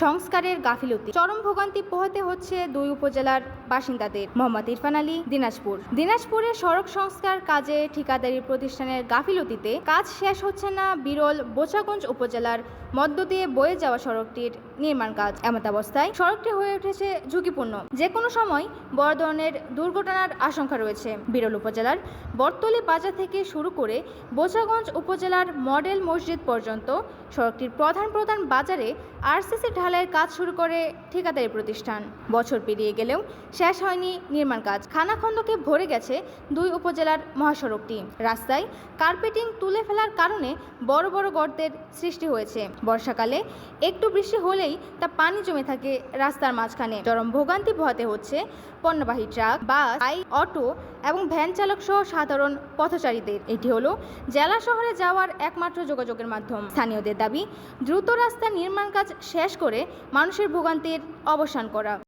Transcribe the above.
সংস্কারের গাফিলতি চরম ভোগান্তি পোহাতে হচ্ছে দুই উপজেলার বাসিন্দাদের। মোহাম্মদ ইরফান আলী, দিনাজপুরে সড়ক সংস্কার কাজে ঠিকাদারি প্রতিষ্ঠানের গাফিলতিতে কাজ শেষ হচ্ছে না বিরল বোচাগঞ্জ উপজেলার মধ্য দিয়ে বয়ে যাওয়া সড়কটির নির্মাণ কাজ। এমতাবস্থায় সড়কটি হয়ে উঠেছে ঝুঁকিপূর্ণ, যে কোনো সময় বড় ধরনের দুর্ঘটনার আশঙ্কা রয়েছে। বিরল উপজেলার বটতলী বাজার থেকে শুরু করে বোচাগঞ্জ উপজেলার মডেল মসজিদ পর্যন্ত সড়কটির প্রধান বাজারে আরসিসি ঢালাইয়ের কাজ শুরু করে ঠিকাদারি প্রতিষ্ঠান। বছর পেরিয়ে গেলেও শেষ হয়নি নির্মাণ কাজ। খানাখন্দকে ভরে গেছে দুই উপজেলার মহাসড়কটি। রাস্তায় কার্পেটিং তুলে ফেলার কারণে বড় বড় গর্তের সৃষ্টি হয়েছে। বর্ষাকালে একটু বৃষ্টি হলেই তা পানি জমে থাকে রাস্তার মাঝখানে। চরম ভোগান্তি পোহাতে হচ্ছে পণ্যবাহী ট্রাক, বাস, অটো এবং ভ্যান চালক সহ সাধারণ পথচারীদের। এটি হলো জেলা শহরে যাওয়ার একমাত্র যোগাযোগের মাধ্যম। স্থানীয়দের দাবি, দ্রুত রাস্তা নির্মাণ কাজ শেষ করে মানুষের ভোগান্তির অবসান করা।